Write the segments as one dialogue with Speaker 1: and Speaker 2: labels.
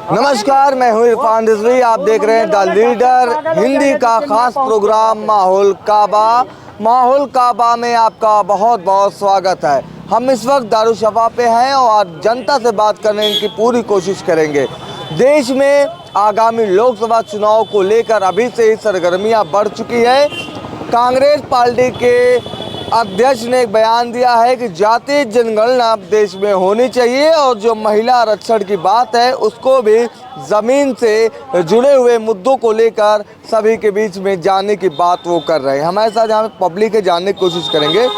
Speaker 1: नमस्कार, मैं हूं इरफान रिजवी। आप देख रहे हैं द लीडर हिंदी का खास प्रोग्राम माहौल काबा। माहौल काबा में आपका बहुत बहुत स्वागत है। हम इस वक्त दारुशफा पे हैं और जनता से बात करने की पूरी कोशिश करेंगे। देश में आगामी लोकसभा चुनाव को लेकर अभी से ही सरगर्मियां बढ़ चुकी है। कांग्रेस पार्टी के अध्यक्ष ने एक बयान दिया है कि जातीय जनगणना देश में होनी चाहिए और जो महिला आरक्षण की बात है उसको भी ज़मीन से जुड़े हुए मुद्दों को लेकर सभी के बीच में जानने की बात वो कर रहे हैं। हमारे साथ यहाँ पे पब्लिक है, जानने की कोशिश करेंगे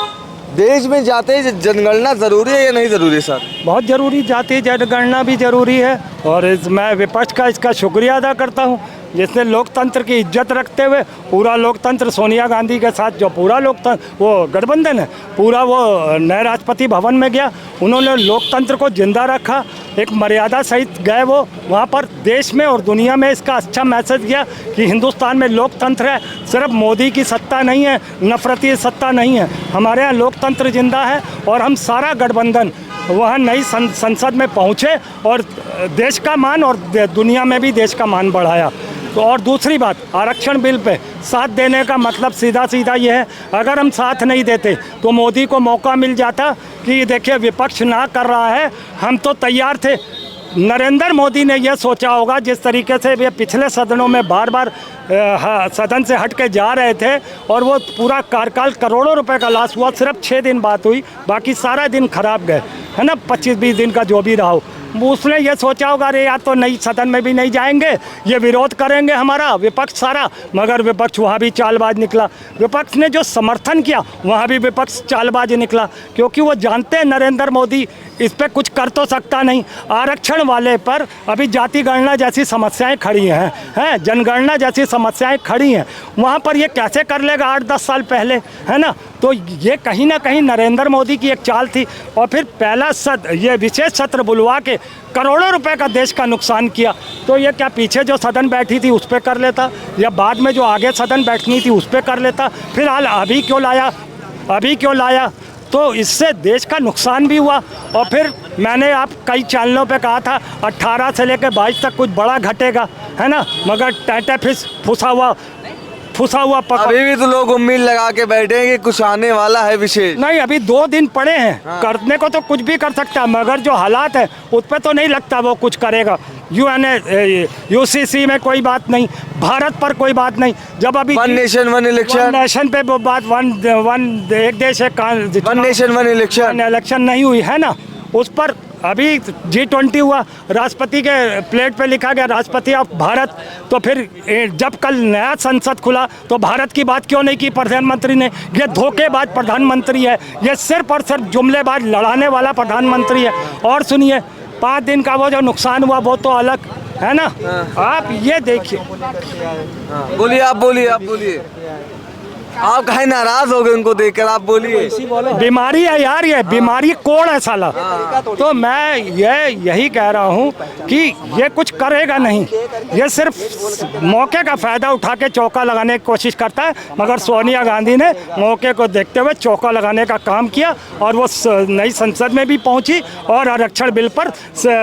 Speaker 1: देश में जातीय जनगणना ज़रूरी है या नहीं ज़रूरी। सर
Speaker 2: बहुत ज़रूरी, जातीय जनगणना भी ज़रूरी है और मैं विपक्ष का इसका शुक्रिया अदा करता हूँ जिसने लोकतंत्र की इज्जत रखते हुए पूरा लोकतंत्र सोनिया गांधी के साथ जो पूरा लोकतंत्र वो गठबंधन है पूरा वो नए राष्ट्रपति भवन में गया, उन्होंने लोकतंत्र को जिंदा रखा, एक मर्यादा सहित गए वो वहाँ पर देश में और दुनिया में इसका अच्छा मैसेज गया कि हिंदुस्तान में लोकतंत्र है, सिर्फ मोदी की सत्ता नहीं है, नफरती सत्ता नहीं है, हमारे यहाँ लोकतंत्र जिंदा है। और हम सारा गठबंधन वहाँ नई संसद में पहुँचे और देश का मान और दुनिया में भी देश का मान बढ़ाया। तो और दूसरी बात, आरक्षण बिल पे साथ देने का मतलब सीधा सीधा ये है, अगर हम साथ नहीं देते तो मोदी को मौका मिल जाता कि देखिए विपक्ष ना कर रहा है, हम तो तैयार थे। नरेंद्र मोदी ने यह सोचा होगा जिस तरीके से वे पिछले सदनों में बार बार सदन से हट के जा रहे थे और वो पूरा कार्यकाल करोड़ों रुपए का लॉस हुआ, सिर्फ 6 दिन बात हुई, बाकी सारा दिन खराब गए, है ना, 25-20 दिन का जो भी रहा हो। उसने ये सोचा होगा अरे यार तो नई सदन में भी नहीं जाएंगे, ये विरोध करेंगे हमारा विपक्ष सारा, मगर विपक्ष वहाँ भी चालबाज निकला। विपक्ष ने जो समर्थन किया वहाँ भी विपक्ष चालबाज निकला, क्योंकि वो जानते हैं नरेंद्र मोदी इस पर कुछ कर तो सकता नहीं। आरक्षण वाले पर अभी जाति गणना जैसी समस्याएं खड़ी हैं, जनगणना जैसी समस्याएं खड़ी हैं, वहाँ पर ये कैसे कर लेगा 8-10 साल पहले, है ना। तो ये कहीं ना कहीं नरेंद्र मोदी की एक चाल थी। और फिर पहला ये विशेष सत्र बुलवा के करोड़ों रुपए का देश का नुकसान किया। तो ये क्या पीछे जो सदन बैठी थी उस पर कर लेता, या बाद में जो आगे सदन बैठनी थी उस पर कर लेता, फिलहाल अभी क्यों लाया। तो इससे देश का नुकसान भी हुआ। और फिर मैंने आप कई चैनलों पे कहा था 18 से लेकर 22 तक कुछ बड़ा घटेगा, है ना, मगर टैटे फिश फुसा हुआ
Speaker 1: अभी भी तो लोग उम्मीद लगा के बैठे हैं कि कुछ आने वाला है विशेष।
Speaker 2: नहीं, अभी 2 दिन पड़े हैं, हाँ। करने को तो कुछ भी कर सकता है, मगर जो हालात है उस पर तो नहीं लगता वो कुछ करेगा। UCC में कोई बात नहीं, भारत पर कोई बात नहीं। जब अभी
Speaker 1: वन नेशन वन इलेक्शन
Speaker 2: पे वो बात एक देश एक
Speaker 1: वन नेशन वन
Speaker 2: इलेक्शन नहीं हुई है ना, उस पर अभी G20 हुआ, राष्ट्रपति के प्लेट पे लिखा गया राष्ट्रपति ऑफ भारत। तो फिर जब कल नया संसद खुला तो भारत की बात क्यों नहीं की प्रधानमंत्री ने। ये धोखेबाज प्रधानमंत्री है, ये सिर्फ और सिर्फ जुमलेबाज लड़ाने वाला प्रधानमंत्री है। और सुनिए, 5 दिन का वो जो नुकसान हुआ वो तो अलग है ना। आप ये देखिए,
Speaker 1: बोलिए आप बोलिए आप कहीं नाराज हो गए उनको देखकर, आप बोलिए।
Speaker 2: बीमारी है यार, ये बीमारी कौन है साला। तो मैं यही कह रहा हूँ कि ये कुछ करेगा नहीं, ये सिर्फ मौके का फ़ायदा उठा के चौका लगाने की कोशिश करता है। मगर सोनिया गांधी ने मौके को देखते हुए चौका लगाने का काम किया और वो नई संसद में भी पहुँची और आरक्षण बिल पर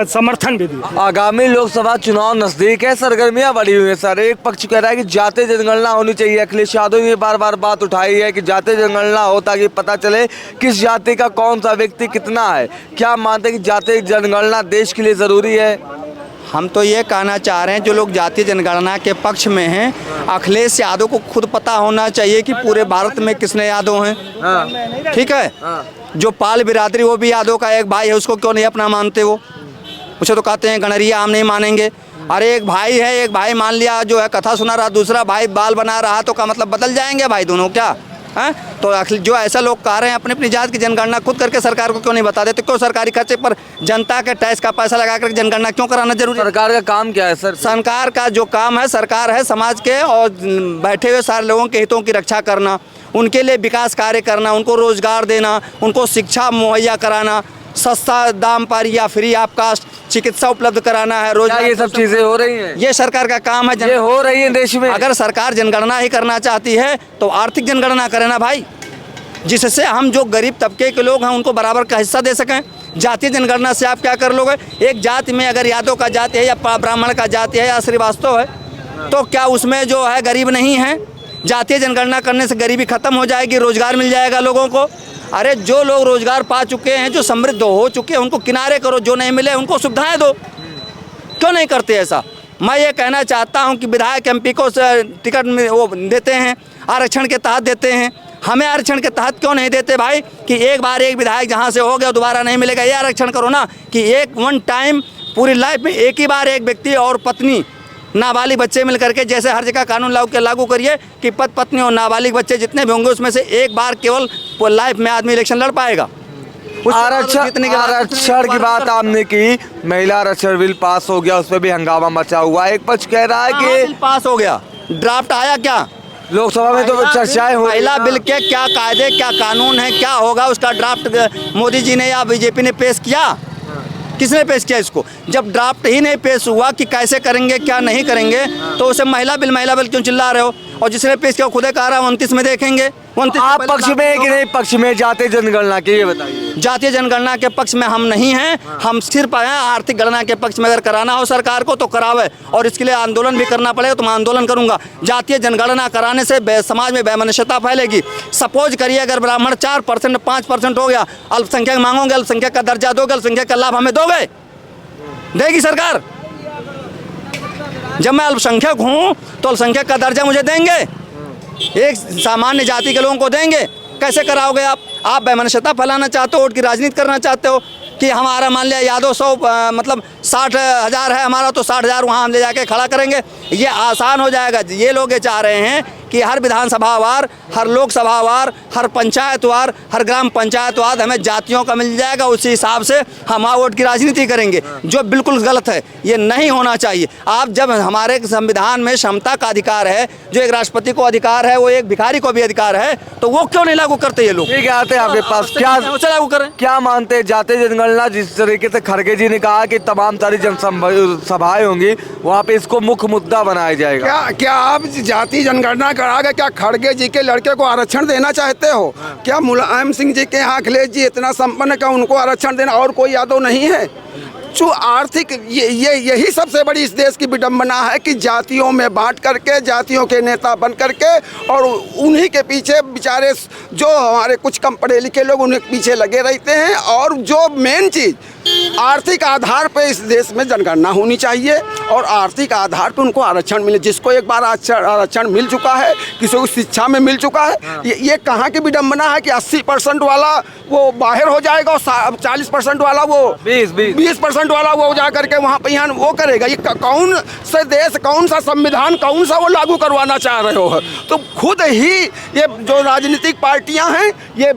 Speaker 2: समर्थन भी दिया।
Speaker 1: आगामी लोकसभा चुनाव नज़दीक है, सरगर्मियाँ बढ़ी हुई है। सर एक पक्ष कह रहा है कि जातीय जनगणना होनी चाहिए, अखिलेश यादव ने बार बात उठाई है कि जातीय जनगणना हो ताकि पता चले किस जाति का कौन सा व्यक्ति कितना है। क्या मानते हैं कि जातीय जनगणना देश के लिए ज़रूरी है।
Speaker 3: हम तो ये कहना चाह रहे हैं जो लोग जातीय जनगणना के पक्ष में हैं, अखिलेश यादव को खुद पता होना चाहिए कि पूरे भारत में कितने यादव हैं। ठीक है, जो पाल बिरादरी वो भी यादव का एक भाई है, उसको क्यों नहीं अपना मानते। वो उसे तो कहते हैं गणरिया हम नहीं मानेंगे। अरे एक भाई है, एक भाई मान लिया जो है कथा सुना रहा, दूसरा भाई बाल बना रहा, तो का मतलब बदल जाएंगे भाई दोनों क्या है। तो जो ऐसा लोग कह रहे हैं अपनी अपनी जात की जनगणना खुद करके सरकार को क्यों नहीं बता देते। क्यों सरकारी खर्चे पर जनता के टैक्स का पैसा लगा कर जनगणना क्यों कराना जरूरी है।
Speaker 1: सरकार का काम क्या है सर।
Speaker 3: सरकार का जो काम है, सरकार है समाज के और बैठे हुए सारे लोगों के हितों की रक्षा करना, उनके लिए विकास कार्य करना, उनको रोजगार देना, उनको शिक्षा मुहैया कराना, सस्ता दाम पर या फ्री आपका चिकित्सा उपलब्ध कराना है, रोजगार।
Speaker 1: ये सब चीजें हो रही हैं,
Speaker 3: ये सरकार का काम है।
Speaker 1: ये हो रही है देश में।
Speaker 3: अगर सरकार जनगणना ही करना चाहती है तो आर्थिक जनगणना करे ना भाई, जिससे हम जो गरीब तबके के लोग हैं उनको बराबर का हिस्सा दे सकें। जातीय जनगणना से आप क्या कर लोगे? एक जाति में अगर यादव का जाति है या ब्राह्मण का जाति है या श्रीवास्तव है, तो क्या उसमें जो है गरीब नहीं है? जातीय जनगणना करने से गरीबी खत्म हो जाएगी, रोजगार मिल जाएगा लोगों को। अरे जो लोग रोजगार पा चुके हैं, जो समृद्ध हो चुके हैं, उनको किनारे करो, जो नहीं मिले उनको सुविधाएं दो। क्यों नहीं करते ऐसा? मैं ये कहना चाहता हूं कि विधायक एमपी को टिकट में वो देते हैं, आरक्षण के तहत देते हैं, हमें आरक्षण के तहत क्यों नहीं देते भाई? कि एक बार एक विधायक जहां से हो गया दोबारा नहीं मिलेगा, ये आरक्षण करो ना, कि एक वन टाइम पूरी लाइफ में एक ही बार एक व्यक्ति और पत्नी नाबालिग बच्चे मिल करके, जैसे हर जगह कानून लागू करिए कि पत्नी और नाबालिग बच्चे जितने भी होंगे उसमें से एक बार केवल लाइफ में आदमी इलेक्शन लड़ पाएगा।
Speaker 1: आरक्षण की बात आपने की, महिला आरक्षण बिल पास हो गया, उसमें भी हंगामा मचा हुआ है। एक पक्ष कह रहा है कि
Speaker 3: बिल पास हो गया, ड्राफ्ट आया क्या?
Speaker 1: लोकसभा में तो चर्चाएं हो,
Speaker 3: महिला बिल के क्या कायदे क्या कानून है, क्या होगा उसका ड्राफ्ट मोदी जी ने या बीजेपी ने पेश किया? किसने पेश किया इसको? जब ड्राफ्ट ही नहीं पेश हुआ कि कैसे करेंगे क्या नहीं करेंगे, तो उसे महिला बिल क्यों चिल्ला रहे हो? और जिसने पेश किया खुदे कह रहा है 29 में देखेंगे। 29
Speaker 1: आप पक्ष में है कि नहीं पक्ष में जातीय जनगणना की, ये बताइए।
Speaker 3: जातीय जनगणना के पक्ष में हम नहीं हैं, हम सिर्फ हैं आर्थिक गणना के पक्ष में। अगर कराना हो सरकार को तो करावे, और इसके लिए आंदोलन भी करना पड़ेगा तो मैं आंदोलन करूंगा। जातीय जनगणना कराने से समाज में वैमनस्यता फैलेगी। सपोज करिए अगर ब्राह्मण 4% 5% हो गया, अल्पसंख्यक मांगोगे, अल्पसंख्यक का दर्जा दोगे, अल्पसंख्यक का लाभ हमें दोगे? देगी सरकार? जब मैं अल्पसंख्यक हूँ तो अल्पसंख्यक का दर्जा मुझे देंगे? एक सामान्य जाति के लोगों को देंगे? कैसे कराओगे आप? आप वैमनस्यता फैलाना चाहते हो, वोट की राजनीति करना चाहते हो कि हमारा मान लिया यादव 100 मतलब 60,000 है हमारा, तो 60,000 वहाँ हम ले जाके खड़ा करेंगे, ये आसान हो जाएगा। ये लोग ये चाह रहे हैं कि हर विधानसभा वार, हर लोकसभा वार, हर पंचायत वार, हर ग्राम पंचायत वार हमें जातियों का मिल जाएगा, उसी हिसाब से हम वोट की राजनीति करेंगे, जो बिल्कुल गलत है। ये नहीं होना चाहिए। आप जब हमारे संविधान में क्षमता का अधिकार है, जो एक राष्ट्रपति को अधिकार है, वो एक भिखारी को भी अधिकार है, तो वो क्यों नहीं लागू करते ये लोग?
Speaker 1: ठीक है, आते हैं आपके पास। क्या
Speaker 3: लागू करें?
Speaker 1: क्या मानते हैं जातीय जनगणना, जिस तरीके से खड़गे जी ने कहा कि तमाम सारी जनसभाएं होंगी, वहाँ पे इसको मुख्य मुद्दा बनाया जाएगा?
Speaker 4: क्या आप जातीय जनगणना करा के क्या खड़गे जी के लड़के को आरक्षण देना चाहते हो? क्या मुलायम सिंह जी के यहाँ अखिलेश जी इतना संपन्न का उनको आरक्षण देना, और कोई यादव नहीं है? जो आर्थिक यही सबसे बड़ी इस देश की विडंबना है कि जातियों में बांट करके, जातियों के नेता बन करके, और उन्हीं के पीछे बेचारे जो हमारे कुछ कम पढ़े लिखे लोग उन्हीं के पीछे लगे रहते हैं। और जो मेन चीज़ आर्थिक आधार पे इस देश में जनगणना होनी चाहिए, और आर्थिक आधार पे उनको आरक्षण मिले। जिसको एक बार आरक्षण मिल चुका है, किसी को शिक्षा में मिल चुका है, ये कहाँ की विडंबना है कि 80% वाला वो बाहर हो जाएगा और 40% वाला वो 20% वाला वो जा करके वहाँ पे यहाँ वो करेगा। ये कौन से देश, कौन सा संविधान, कौन सा वो लागू करवाना चाह रहे हो? तो खुद ही ये जो राजनीतिक पार्टियाँ हैं, ये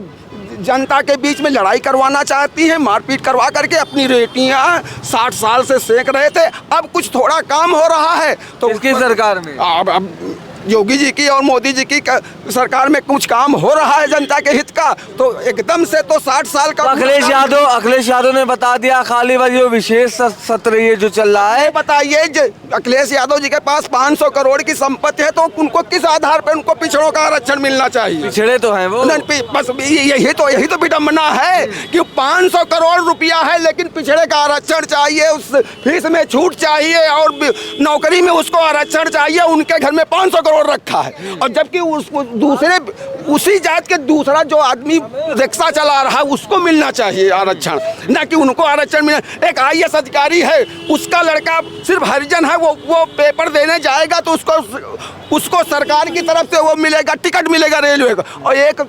Speaker 4: जनता के बीच में लड़ाई करवाना चाहती हैं, मारपीट करवा करके अपनी रेटियाँ 60 साल से सेक रहे थे। अब कुछ थोड़ा काम हो रहा है तो
Speaker 1: किसकी सरकार में?
Speaker 4: अब योगी जी की और मोदी जी की सरकार में कुछ काम हो रहा है जनता के हित का, तो एकदम से तो 60 साल का
Speaker 1: अखिलेश यादव ने बता दिया खाली वो विशेष सत्र ये जो चल रहा है।
Speaker 4: बताइए, अखिलेश यादव जी के पास 500 करोड़ की संपत्ति है, तो उनको किस आधार पर उनको पिछड़ों का आरक्षण मिलना चाहिए?
Speaker 1: पिछड़े तो हैं वो।
Speaker 4: बस यही तो विडंबना है कि 500 करोड़ रुपया है लेकिन पिछड़े का आरक्षण चाहिए, उस फीस में छूट चाहिए और नौकरी में उसको आरक्षण चाहिए। उनके घर में 500 करोड़ रखा है, और जबकि उसको दूसरे उसी जात के दूसरा जो आदमी रिक्शा चला रहा है उसको मिलना चाहिए आरक्षण, ना कि उनको आरक्षण मिले। एक IAS अधिकारी है, उसका लड़का सिर्फ हरिजन है, वो पेपर देने जाएगा तो उसको सरकार की तरफ से वो मिलेगा, टिकट मिलेगा रेलवे का। और एक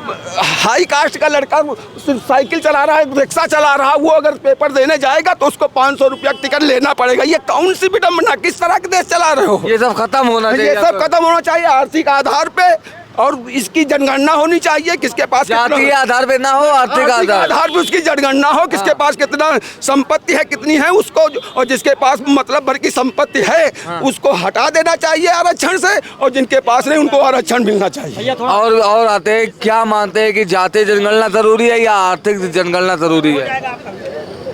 Speaker 4: हाई कास्ट का लड़का साइकिल चला रहा है, रिक्शा चला रहा है, वो अगर पेपर देने जाएगा तो उसको 500 रुपया टिकट लेना पड़ेगा। ये कौन सी विडंबना, किस तरह के देश चला रहे हो?
Speaker 1: ये सब खत्म होना चाहिए।
Speaker 4: ये सब खत्म होना चाहिए आर्थिक आधार पे, और इसकी जनगणना होनी चाहिए किसके पास
Speaker 1: जातीय आधार पे ना हो, आर्थिक आधार
Speaker 4: पे उसकी जनगणना हो, किसके पास कितना संपत्ति है, कितनी है उसको, और जिसके पास मतलब भर की संपत्ति है उसको हटा देना चाहिए आरक्षण से, और जिनके पास नहीं उनको आरक्षण मिलना चाहिए।
Speaker 1: और आते हैं, क्या मानते हैं कि जातीय जनगणना जरूरी है या आर्थिक जनगणना जरूरी है?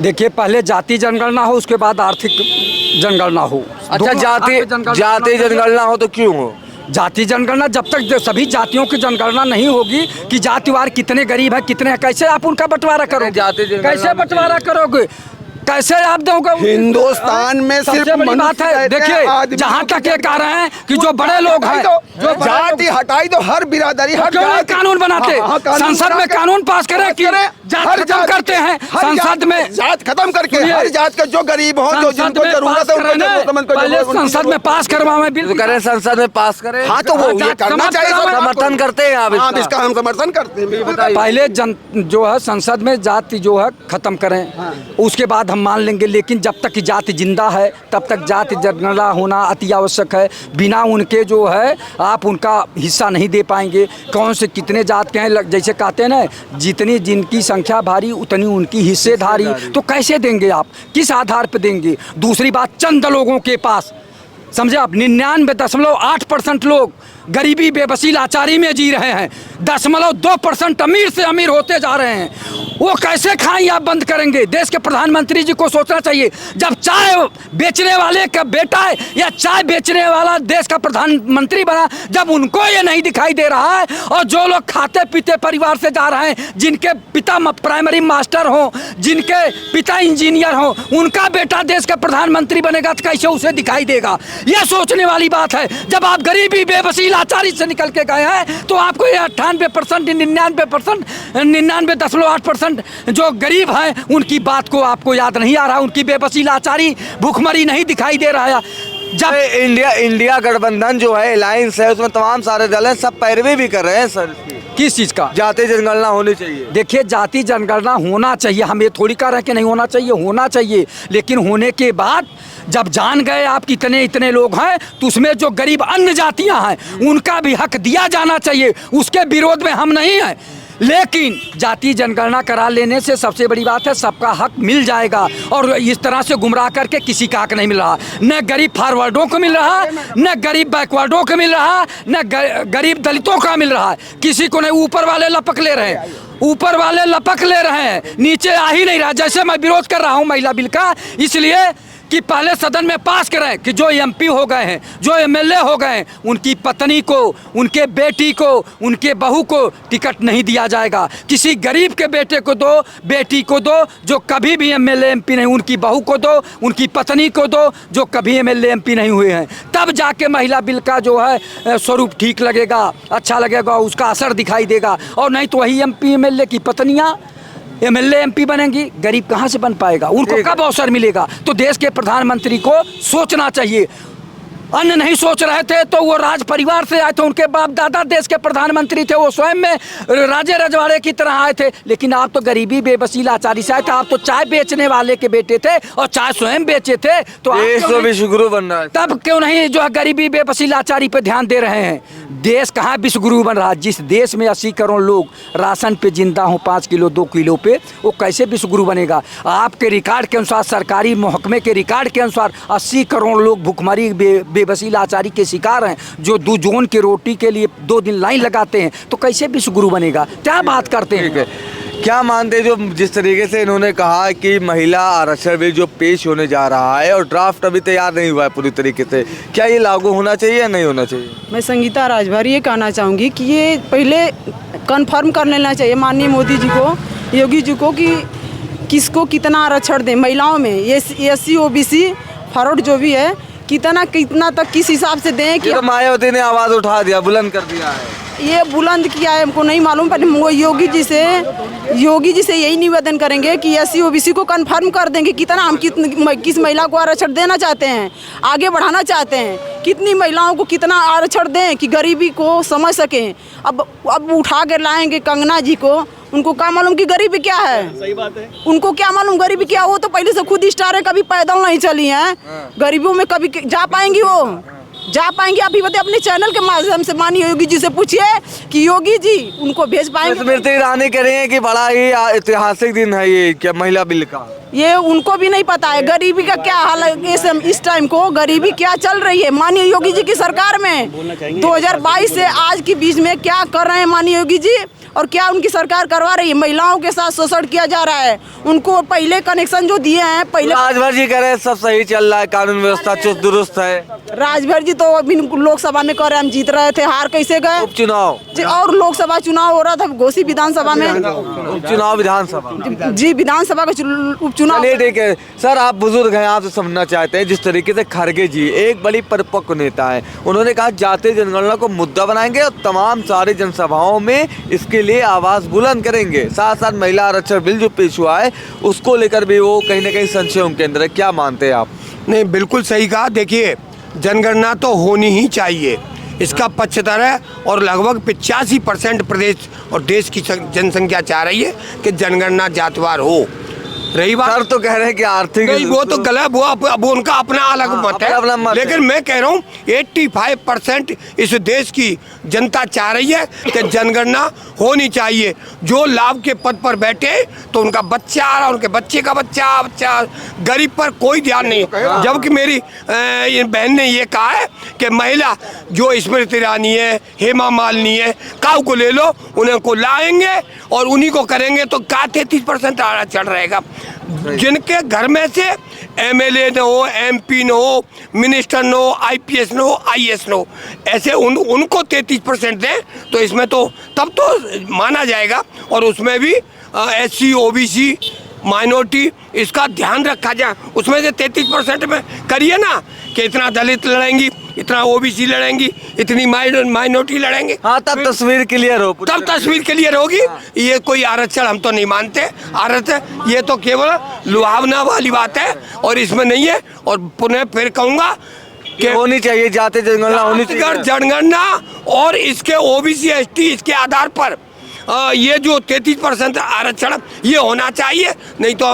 Speaker 5: देखिए, पहले जातीय जनगणना हो, उसके बाद आर्थिक जनगणना हो।
Speaker 1: अच्छा, जातीय जनगणना हो तो क्यों हो?
Speaker 5: जाति जनगणना जब तक सभी जातियों की जनगणना नहीं होगी कि जातिवार कितने गरीब है कितने हैं, कैसे आप उनका बंटवारा करोगे?
Speaker 1: जाति जनगणना
Speaker 5: कैसे बंटवारा करोगे? कैसे आप दोगे?
Speaker 4: हिंदुस्तान में
Speaker 5: सबसे
Speaker 4: सिर्फ
Speaker 5: बड़ी बात है, देखिए जहाँ तक ये कह रहे हैं कि जो बड़े लोग हैं, जो
Speaker 4: जाति हटाई दो, हर बिरादरी हर
Speaker 5: क्यों नहीं
Speaker 4: जाति-
Speaker 5: कानून बनाते?
Speaker 4: हाँ, कानून
Speaker 5: संसद में
Speaker 4: बना के-
Speaker 5: कानून पास करें कि जात
Speaker 4: हर
Speaker 5: खत्म
Speaker 4: जात-
Speaker 5: करते हैं
Speaker 4: हर
Speaker 5: संसद
Speaker 4: जात-
Speaker 5: में।
Speaker 4: जात खत्म करके
Speaker 5: सुनिए,
Speaker 4: हर जात के जो गरीब हो, जो
Speaker 5: संसद
Speaker 4: जिनको
Speaker 5: में
Speaker 4: जरूरत
Speaker 5: पास
Speaker 4: है उनको
Speaker 5: करें ना,
Speaker 4: जरूरतमंद को
Speaker 5: पहले
Speaker 4: जरूरत-
Speaker 5: संसद में पास करवाएं बिल।
Speaker 1: तो करें संसद में पास करें।
Speaker 4: हाँ तो वो ये करना
Speaker 5: समाप्त
Speaker 4: चाहिए,
Speaker 5: कराओ।
Speaker 1: समर्थन करते हैं आप
Speaker 4: हाँ,
Speaker 1: इसका?
Speaker 4: इसका हम समर्थन करते हैं।
Speaker 1: बताइए।
Speaker 5: पहले जो है संसद में जाति जो है खत्म करें, उसके बाद हम मान लेंगे। लेकिन जब तक कि जाति जिंदा है तब तक जाति जनगणना होना अति आवश्यक है। बिना उनके जो है आप उनका हिस्सा नहीं दे पाएंगे। कौन से कितने जात के हैं, जैसे कहते हैं ना, जितनी जिनकी संख्या भारी उतनी उनकी हिस्सेदारी। तो कैसे देंगे आप, किस आधार पर देंगे? दूसरी बात, चंद लोगों के पास, समझे आप, 99.8% लोग गरीबी बेबसी लाचारी में जी रहे हैं। 0.2% अमीर से अमीर होते जा रहे हैं। वो कैसे खाएं आप बंद करेंगे? देश के प्रधानमंत्री जी को सोचना चाहिए। जब चाय बेचने वाले का बेटा है या चाय बेचने वाला देश का प्रधानमंत्री बना, जब उनको ये नहीं दिखाई दे रहा है, और जो लोग खाते पीते परिवार से जा रहे हैं, जिनके पिता प्राइमरी मास्टर हो, जिनके पिता इंजीनियर हो, उनका बेटा देश का प्रधानमंत्री बनेगा तो कैसे उसे दिखाई देगा? यह सोचने वाली बात है। जब आप गरीबी बेबसी लाचारी से निकल के गए हैं तो आपको ये 98% 99% 99.8% जो गरीब हैं उनकी बात को आपको याद नहीं आ रहा, उनकी बेबसी लाचारी भूखमरी नहीं दिखाई दे रहा है। जब
Speaker 1: इंडिया गठबंधन जो है, अलायंस है, उसमें तमाम सारे दल हैं, सब पैरवी भी कर रहे हैं सर इसकी।
Speaker 5: किस चीज़ का?
Speaker 1: जाति जनगणना होनी चाहिए।
Speaker 5: देखिए, जाति जनगणना होना चाहिए, हम ये थोड़ी कह रहे हैं कि नहीं होना चाहिए, होना चाहिए। लेकिन होने के बाद जब जान गए आप कितने इतने लोग हैं, तो उसमें जो गरीब अन्य जातियां हैं उनका भी हक दिया जाना चाहिए। उसके विरोध में हम नहीं हैं। लेकिन जाति जनगणना करा लेने से सबसे बड़ी बात है सबका हक मिल जाएगा। और इस तरह से गुमराह करके किसी का हक नहीं मिल रहा। न गरीब फॉरवर्डों को मिल रहा, न गरीब बैकवर्डों को मिल रहा, न गरीब दलितों का मिल रहा है। किसी को नहीं, ऊपर वाले लपक ले रहे हैं, ऊपर वाले लपक ले रहे हैं, नीचे आ ही नहीं रहा। जैसे मैं विरोध कर रहा हूँ महिला बिल का, इसलिए कि पहले सदन में पास करें कि जो एमपी हो गए हैं, जो एमएलए हो गए हैं, उनकी पत्नी को, उनके बेटी को, उनके बहू को टिकट नहीं दिया जाएगा। किसी गरीब के बेटे को दो, बेटी को दो जो कभी भी एमएलए एमपी नहीं, उनकी बहू को दो, उनकी पत्नी को दो जो कभी एमएलए एमपी नहीं हुए हैं। तब जाके महिला बिल का जो है स्वरूप ठीक लगेगा, अच्छा लगेगा, उसका असर दिखाई देगा। और नहीं तो वही एमपी एमएलए की पत्नियाँ एमएलए एमपी बनेंगी, गरीब कहाँ से बन पाएगा? उनको कब अवसर मिलेगा? तो देश के प्रधानमंत्री को सोचना चाहिए। अन्य नहीं सोच रहे थे तो वो राज परिवार से आए थे, उनके बाप दादा देश के प्रधानमंत्री थे, वो स्वयं में राजे रजवाड़े की तरह आए थे। लेकिन आप तो गरीबी बेबसी लाचारी से आए थे। आप तो चाय बेचने वाले के बेटे थे और चाय स्वयं बेचे थे। तो
Speaker 1: विश्वगुरु बन रहा है,
Speaker 5: तब क्यों नहीं जो है गरीबी बेबसी लाचारी पे ध्यान दे रहे हैं? देश कहाँ विश्वगुरु बन रहा है? जिस देश में 80 करोड़ लोग राशन पे जिंदा हो 5 किलो 2 किलो पे, वो कैसे विश्वगुरु बनेगा? आपके रिकॉर्ड के अनुसार, सरकारी महकमे के रिकॉर्ड के अनुसार 80 करोड़ लोग भूखमरी बेबसी लाचारी के शिकार हैं, जो 2 जोन की रोटी के लिए 2 दिन लाइन लगाते हैं। तो कैसे विश्वगुरु बनेगा? क्या बात करते हैं?
Speaker 1: क्या मानते हैं जो जिस तरीके से इन्होंने कहा कि महिला आरक्षण बिल जो पेश होने जा रहा है और ड्राफ्ट अभी तैयार नहीं हुआ है पूरी तरीके से, क्या ये लागू होना चाहिए या नहीं होना चाहिए?
Speaker 6: मैं संगीता राजभर ये कहना चाहूँगी कि ये पहले कन्फर्म कर लेना चाहिए माननीय मोदी जी को, योगी जी को, कि किसको कितना आरक्षण दें महिलाओं में। ये SC OBC फॉरवर्ड जो भी है, कितना तक किस हिसाब से दें कि
Speaker 1: तो मायावती ने आवाज़ उठा दिया, बुलंद कर दिया है।
Speaker 6: ये बुलंद किया है, हमको नहीं मालूम, पर वो योगी जी से यही निवेदन करेंगे कि SC OBC को कंफर्म कर देंगे कितना हम किस महिला को आरक्षण देना चाहते हैं, आगे बढ़ाना चाहते हैं, कितनी महिलाओं को कितना आरक्षण दें कि गरीबी को समझ सकें। अब उठा कर लाएंगे कंगना जी को, उनको क्या मालूम कि गरीबी क्या है? सही बात है, उनको क्या मालूम गरीबी क्या? वो तो पहले से खुद स्टार है, कभी पैदल नहीं चली हैं, गरीबों में कभी जा पाएंगी? वो जा पाएंगे? आप ही बताइए, अपने चैनल के माध्यम से माननीय योगी जी से पूछिए कि योगी जी उनको भेज पाएंगे?
Speaker 1: स्मृति ईरानी कह रही है कि बड़ा ही ऐतिहासिक दिन है ये क्या महिला बिल का।
Speaker 6: ये उनको भी नहीं पता है गरीबी का क्या हाल है। इस टाइम को गरीबी क्या चल रही है माननीय योगी जी की सरकार में 2022 से आज के बीच में क्या कर रहे हैं माननीय योगी जी और क्या उनकी सरकार करवा रही है। महिलाओं के साथ शोषण किया जा रहा है। उनको पहले कनेक्शन जो दिए हैं पहले
Speaker 1: राजभर जी कह रहे हैं सब सही चल रहा है, कानून व्यवस्था चुस्त दुरुस्त है।
Speaker 6: राजभर जी तो अभी लोकसभा में कह रहे हम जीत रहे थे, हार कैसे गए
Speaker 1: उपचुनाव
Speaker 6: और लोकसभा चुनाव हो रहा था घोसी विधानसभा में
Speaker 1: उपचुनाव विधानसभा
Speaker 6: जी विधानसभा का उपचुनाव।
Speaker 1: चलिए ठीक है सर, आप बुजुर्ग हैं, आपसे समझना चाहते हैं जिस तरीके से खड़गे जी एक बड़ी परिपक्व नेता है, उन्होंने कहा जातीय जनगणना को मुद्दा बनाएंगे और तमाम सारी जनसभाओं में इसके लिए आवाज बुलंद करेंगे। साथ साथ महिला आरक्षण बिल जो पेश हुआ है उसको लेकर भी वो कहीं ना कहीं संशय उनके अंदर है। क्या मानते हैं आप?
Speaker 7: नहीं, बिल्कुल सही कहा। देखिए, जनगणना तो होनी ही चाहिए, इसका पक्षधर है और लगभग 85% प्रदेश और देश की जनसंख्या चाह रही है कि जनगणना जातवार हो। रही बात
Speaker 1: सर तो कह रहे हैं कि आर्थिक
Speaker 7: नहीं, वो तो गलत, वो अब उनका अपना अलग मत है, लेकिन मैं कह रहा हूँ 85% इस देश की जनता चाह रही है कि जनगणना होनी चाहिए। जो लाभ के पद पर बैठे तो उनका बच्चा आ रहा, उनके बच्चे का बच्चा गरीब पर कोई ध्यान नहीं है। जबकि मेरी बहन ने ये कहा है कि महिला जो स्मृति ईरानी है, हेमा मालिनी है, काऊ को ले लो, उन्हें को लाएंगे और उन्हीं को करेंगे तो क्या 33% आरक्षण रहेगा। जिनके घर में से एमएलए न हो, एमपी न हो, मिनिस्टर न हो, आईपीएस न हो, आईएएस न हो, ऐसे उनको 33% दें तो इसमें तो तब तो माना जाएगा। और उसमें भी एससी, ओबीसी, माइनॉरिटी, इसका ध्यान रखा जाए। उसमें से 33% में करिए ना कि इतना दलित लड़ेंगी, इतना ओबीसी लड़ेंगी, इतनी माइनॉरिटी लड़ेंगे।
Speaker 1: हाँ, तब तस्वीर क्लियर हो,
Speaker 7: तब तस्वीर क्लियर होगी। ये कोई आरक्षण हम तो नहीं मानते। आरक्षण ये तो केवल लुभावना वाली बात है और इसमें नहीं है। और पुनः फिर कहूँगा कि
Speaker 1: होनी चाहिए जातीय जनगणना, होनी चाहिए
Speaker 7: जनगणना और इसके ओबीसी एसटी इसके आधार पर ये जो 33% आरक्षण ये होना चाहिए, नहीं तो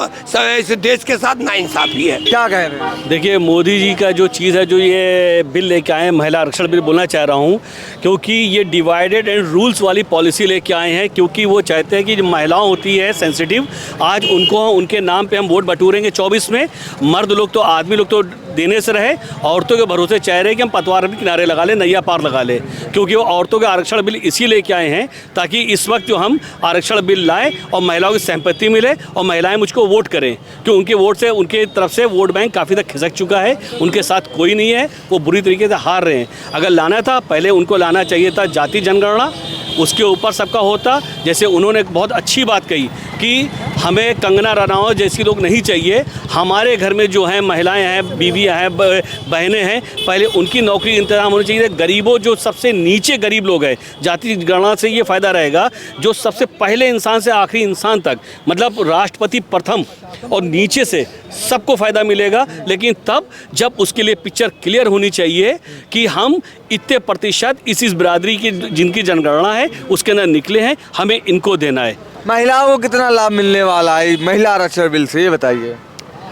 Speaker 7: इस देश के साथ नाइंसाफी है।
Speaker 1: क्या कह रहे हैं?
Speaker 8: देखिए, मोदी जी का जो चीज़ है, जो ये बिल लेके आए हैं, महिला आरक्षण बिल बोलना चाह रहा हूँ, क्योंकि ये डिवाइडेड एंड रूल्स वाली पॉलिसी लेके आए हैं। क्योंकि वो चाहते हैं कि जो महिलाएं होती है सेंसिटिव, आज उनको उनके नाम पे हम वोट बटोरेंगे 24 में। मर्द लोग तो, आदमी लोग तो देने से रहे, औरतों के भरोसे चाह रहे हैं कि हम पतवार भी किनारे लगा लें, नैया पार लगा लें। क्योंकि वो औरतों के आरक्षण बिल इसी लेके आए हैं ताकि इस वक्त जो हम आरक्षण बिल लाएं और महिलाओं की सहमति मिले और महिलाएं मुझको वोट करें। क्योंकि उनके वोट से, उनके तरफ से वोट बैंक काफ़ी तक खिसक चुका है, उनके साथ कोई नहीं है, वो बुरी तरीके से हार रहे हैं। अगर लाना था, पहले उनको लाना चाहिए था जाति जनगणना, उसके ऊपर सबका होता। जैसे उन्होंने एक बहुत अच्छी बात कही कि हमें कंगना रनावत जैसी लोग नहीं चाहिए, हमारे घर में जो हैं महिलाएं हैं, बीवियां हैं, बहनें हैं, पहले उनकी नौकरी इंतजाम होनी चाहिए। गरीबों, जो सबसे नीचे गरीब लोग हैं, जाति गणना से ये फ़ायदा रहेगा, जो सबसे पहले इंसान से आखिरी इंसान तक, मतलब राष्ट्रपति प्रथम और नीचे से सबको फ़ायदा मिलेगा। लेकिन तब जब उसके लिए पिक्चर क्लियर होनी चाहिए कि हम इतने प्रतिशत इस बिरादरी की जिनकी जनगणना है उसके अंदर निकले हैं, हमें इनको देना है।
Speaker 1: महिलाओं को कितना लाभ मिलने वाला है महिला आरक्षण बिल से, ये बताइए।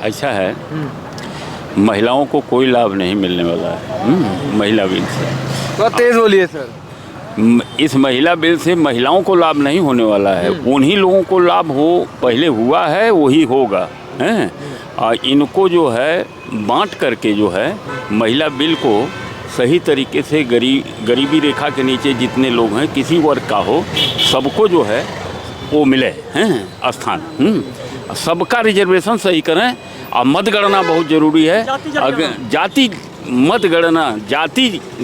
Speaker 9: ऐसा है, महिलाओं को कोई लाभ नहीं मिलने वाला है महिला बिल से।
Speaker 1: तो तेज बोलिए सर।
Speaker 9: इस महिला बिल से महिलाओं को लाभ नहीं होने वाला है, उन्हीं लोगों को लाभ हो, पहले हुआ है वही होगा, हैं। और इनको जो है बांट करके जो है महिला बिल को सही तरीके से गरीबी रेखा के नीचे जितने लोग हैं, किसी वर्ग का हो, सबको जो है वो मिले हैं स्थान। सबका रिजर्वेशन सही करें। और मतगणना बहुत ज़रूरी है। अगर जाति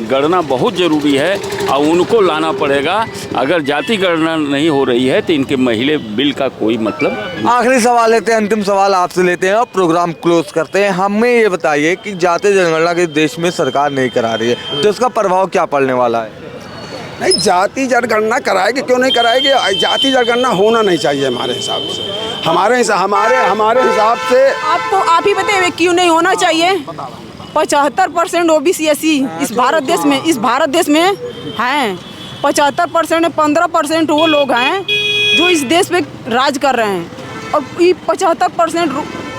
Speaker 9: गणना बहुत ज़रूरी है और उनको लाना पड़ेगा। अगर जाति गणना नहीं हो रही है तो इनके महिला बिल का कोई मतलब।
Speaker 1: आखिरी सवाल लेते हैं, अंतिम सवाल आपसे लेते हैं और प्रोग्राम क्लोज करते हैं। हमें ये बताइए कि जातीय जनगणना के देश में सरकार नहीं करा रही है तो इसका प्रभाव क्या पड़ने वाला है?
Speaker 4: नहीं, जाति जनगणना कराएगी, क्यों नहीं कराएगी? जाति जनगणना होना नहीं चाहिए हमारे हिसाब से। हमारे हिसाब से
Speaker 6: आप ही बताइए क्यों नहीं होना चाहिए। 75% ओबीसी एससी इस भारत देश में हैं। 75% में 15% वो लोग हैं जो इस देश पे राज कर रहे हैं और ये 75%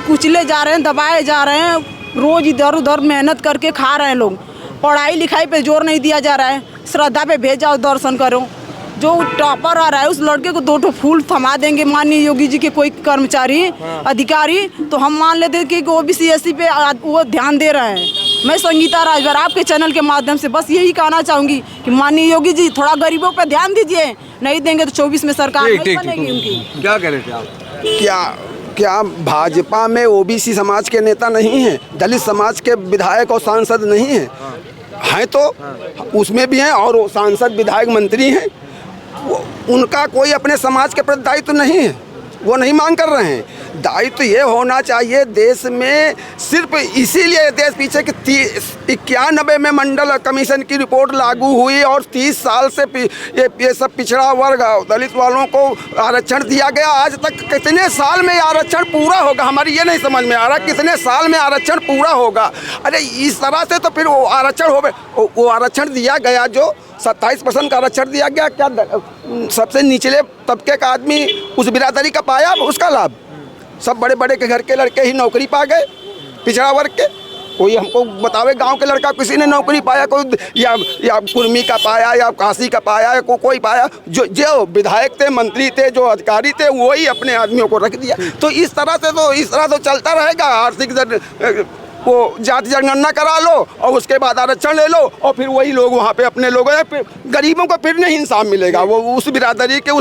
Speaker 6: कुचले जा रहे हैं, दबाए जा रहे हैं। रोज इधर उधर मेहनत करके खा रहे हैं लोग। पढ़ाई लिखाई पे जोर नहीं दिया जा रहा है। श्रद्धा पे भेज जाओ, दर्शन करो, जो टॉपर आ रहा है उस लड़के को 2 फूल थमा देंगे माननीय योगी जी के कोई कर्मचारी अधिकारी, तो हम मान लेते कि ओबीसी एससी पे वो ध्यान दे रहे हैं। मैं संगीता राजभर आपके चैनल के माध्यम से बस यही कहना चाहूँगी कि माननीय योगी जी थोड़ा गरीबों पे ध्यान दीजिए, नहीं देंगे तो 24 में सरकार नहीं बनेगी उनकी।
Speaker 1: क्या कह रहे थे आप?
Speaker 4: क्या भाजपा में ओबीसी समाज के नेता नहीं हैं, दलित समाज के विधायक और सांसद नहीं हैं तो उसमें भी हैं, और सांसद विधायक मंत्री हैं, उनका कोई अपने समाज के प्रति दायित्व नहीं है, वो नहीं मांग कर रहे हैं। दायित्व ये होना चाहिए देश में, सिर्फ इसीलिए देश पीछे कि 91 में मंडल कमीशन की रिपोर्ट लागू हुई और 30 साल से ये सब पिछड़ा वर्ग दलित वालों को आरक्षण दिया गया। आज तक कितने साल में आरक्षण पूरा होगा, हमारी ये नहीं समझ में आ रहा कितने साल में आरक्षण पूरा होगा। अरे इस तरह से तो फिर वो आरक्षण वो आरक्षण दिया गया जो 27% का आरक्षण दिया गया, क्या सबसे निचले तबके का आदमी उस बिरादरी का पाया उसका लाभ? सब बड़े बड़े के घर के लड़के ही नौकरी पा गए, पिछड़ा वर्ग के। कोई हमको बतावे गांव के लड़का किसी ने नौकरी पाया, कोई या कुर्मी का पाया या काशी का पाया या कोई पाया? जो विधायक थे, मंत्री थे, जो अधिकारी थे, वही अपने आदमियों को रख दिया। तो इस तरह तो चलता रहेगा। आर्थिक वो जाति जनगणना करा लो और उसके बाद आरक्षण ले लो और फिर वही लोग वहाँ पे अपने लोग हैं, फिर गरीबों को फिर नहीं इंसाफ मिलेगा। वो उस बिरादरी के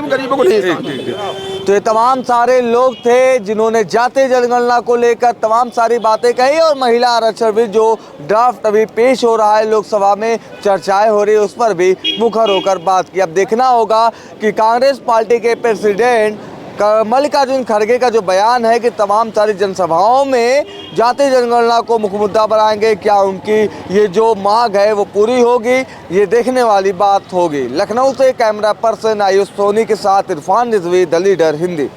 Speaker 4: गरीबों को नहीं इंसाफ मिलेगा।
Speaker 1: तो ये तमाम सारे लोग थे जिन्होंने जातीय जनगणना को लेकर तमाम सारी बातें कही, और महिला आरक्षण बिल जो ड्राफ्ट अभी पेश हो रहा है लोकसभा में, चर्चाएं हो रही है, उस पर भी मुखर होकर बात की। अब देखना होगा कि कांग्रेस पार्टी के प्रेसिडेंट मल्लिकार्जुन खड़गे का जो बयान है कि तमाम सारी जनसभाओं में जातीय जनगणना को मुख्य मुद्दा बनाएंगे, क्या उनकी ये जो मांग है वो पूरी होगी, ये देखने वाली बात होगी। लखनऊ से कैमरा पर्सन आयुष सोनी के साथ इरफान रिजवी, द लीडर हिंदी।